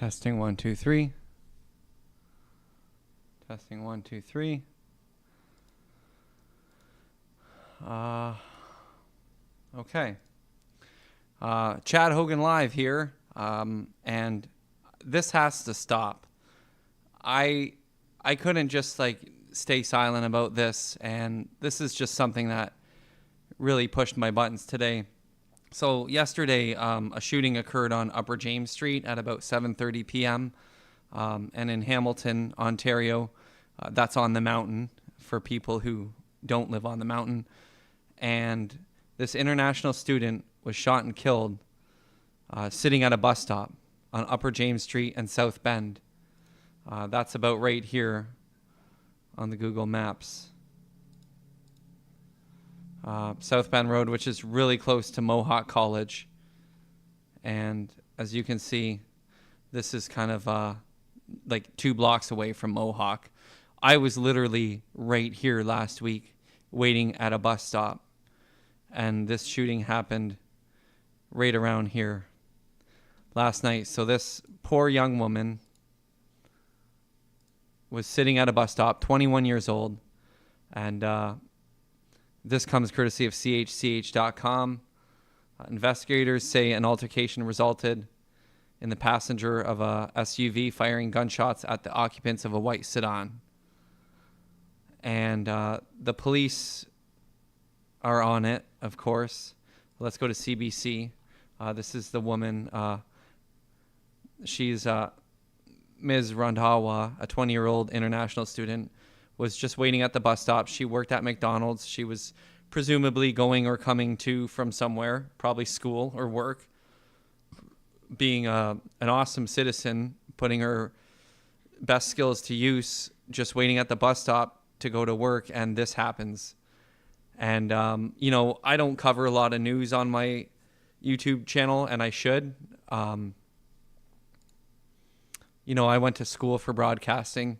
Testing 1 2 3. Testing 1 2 3. Okay. Chad Hogan Live here, and this has to stop. I couldn't just stay silent about this, and this is just something that really pushed my buttons today. So yesterday, a shooting occurred on Upper James Street at about 7:30 p.m. And in Hamilton, Ontario, that's on the mountain for people who don't live on the mountain. And this international student was shot and killed sitting at a bus stop on Upper James Street and South Bend. That's about right here on the Google Maps. South Bend Road, which is really close to Mohawk College. And as you can see, this is kind of 2 blocks away from Mohawk. I was literally right here last week waiting at a bus stop, and this shooting happened right around here last night. So this poor young woman was sitting at a bus stop, 21 years old, and this comes courtesy of chch.com. Investigators say an altercation resulted in the passenger of a SUV firing gunshots at the occupants of a white sedan. And the police are on it, of course. Let's go to CBC. This is the woman. She's Ms. Randhawa, a 20-year-old international student, was just waiting at the bus stop. She worked at McDonald's. She was presumably going or coming to from somewhere, probably school or work. Being an awesome citizen, putting her best skills to use, just waiting at the bus stop to go to work, and this happens. And, I don't cover a lot of news on my YouTube channel, and I should. I went to school for broadcasting.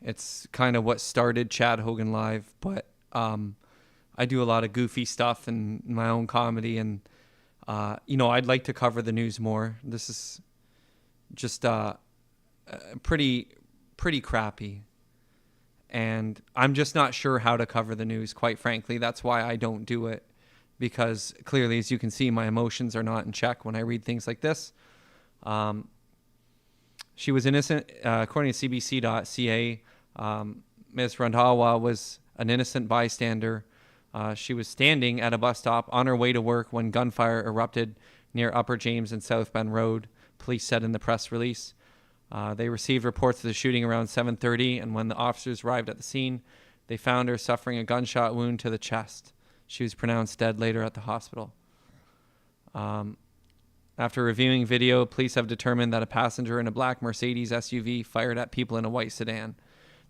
It's kind of what started Chad Hogan Live, but I do a lot of goofy stuff and my own comedy, and I'd like to cover the news more. This is just pretty crappy, and I'm just not sure how to cover the news, quite frankly. That's why I don't do it, because clearly, as you can see, my emotions are not in check when I read things like this. She was innocent, according to CBC.ca. Ms. Randhawa was an innocent bystander. She was standing at a bus stop on her way to work when gunfire erupted near Upper James and South Bend Road, police said in the press release. They received reports of the shooting around 7:30, and when the officers arrived at the scene, they found her suffering a gunshot wound to the chest. She was pronounced dead later at the hospital. After reviewing video, police have determined that a passenger in a black Mercedes SUV fired at people in a white sedan.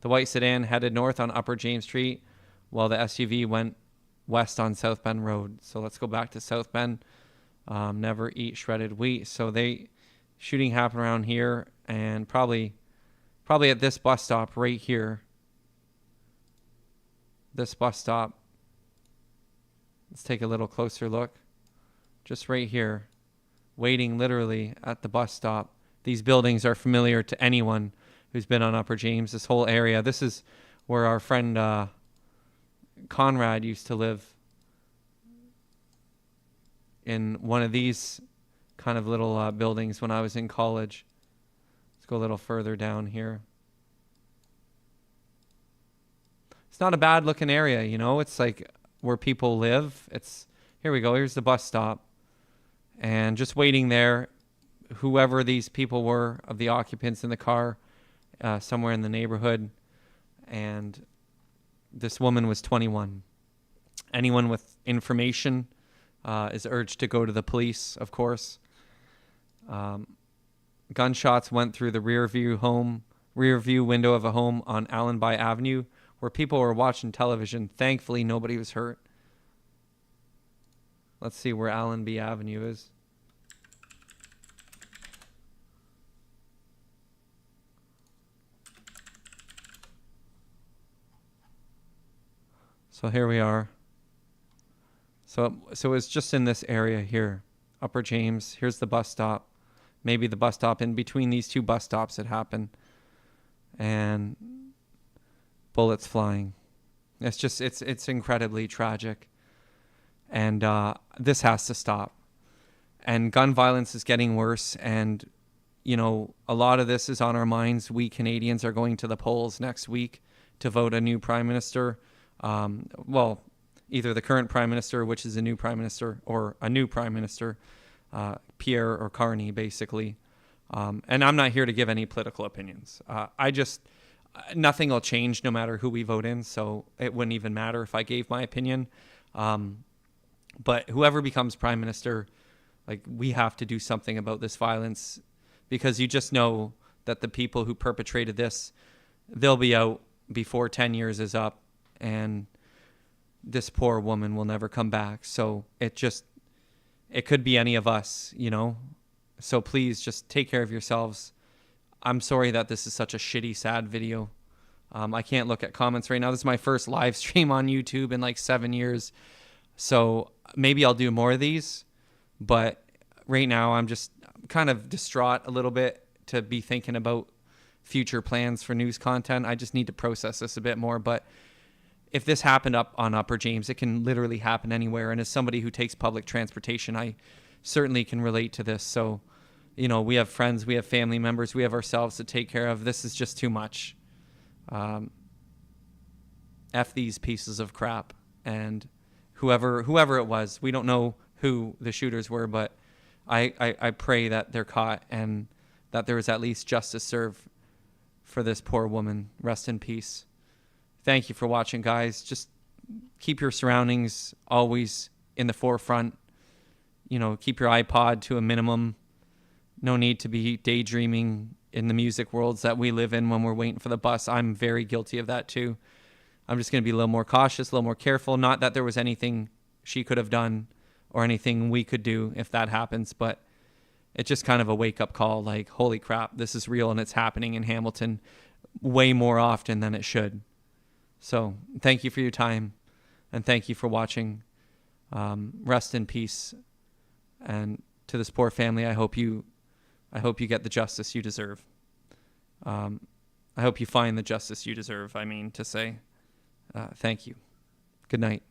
The white sedan headed north on Upper James Street, while the SUV went west on South Bend Road. So let's go back to South Bend. Never eat shredded wheat. So shooting happened around here, and probably at this bus stop right here. This bus stop. Let's take a little closer look. Just right here. Waiting literally at the bus stop. These buildings are familiar to anyone who's been on Upper James, this whole area. This is where our friend Conrad used to live, in one of these kind of little buildings when I was in college. Let's go a little further down here. It's not a bad looking area, it's like where people live. Here we go. Here's the bus stop. And just waiting there, whoever these people were, of the occupants in the car, somewhere in the neighborhood. And this woman was 21. Anyone with information is urged to go to the police, of course. Gunshots went through the rear view window of a home on Allenby Avenue, where people were watching television. Thankfully, nobody was hurt. Let's see where Allenby Avenue is. So here we are. So it's just in this area here. Upper James. Here's the bus stop. maybe the bus stop. In between these two bus stops, it happened. And bullets flying. It's incredibly tragic. And this has to stop. And gun violence is getting worse. And, a lot of this is on our minds. We Canadians are going to the polls next week to vote a new prime minister. Either the current prime minister, which is a new prime minister, or a new prime minister, Pierre or Carney, basically. And I'm not here to give any political opinions. Nothing will change no matter who we vote in, so it wouldn't even matter if I gave my opinion. But whoever becomes prime minister, we have to do something about this violence, because you just know that the people who perpetrated this, they'll be out before 10 years is up, and this poor woman will never come back. So it could be any of us, So please just take care of yourselves. I'm sorry that this is such a shitty, sad video. I can't look at comments right now. This is my first live stream on YouTube in 7 years. So maybe I'll do more of these. But right now I'm just kind of distraught a little bit to be thinking about future plans for news content. I just need to process this a bit more. But if this happened up on Upper James, it can literally happen anywhere. And as somebody who takes public transportation, I certainly can relate to this. So, we have friends, we have family members, we have ourselves to take care of. This is just too much. F these pieces of crap. And whoever it was, we don't know who the shooters were, but I pray that they're caught and that there is at least justice served for this poor woman. Rest in peace. Thank you for watching, guys. Just keep your surroundings always in the forefront. Keep your iPod to a minimum. No need to be daydreaming in the music worlds that we live in when we're waiting for the bus. I'm very guilty of that too. I'm just going to be a little more cautious, a little more careful. Not that there was anything she could have done or anything we could do if that happens, but it's just kind of a wake-up call, holy crap, this is real and it's happening in Hamilton way more often than it should. So thank you for your time, and thank you for watching. Rest in peace. And to this poor family, I hope you get the justice you deserve. I hope you find the justice you deserve, to say. Thank you. Good night.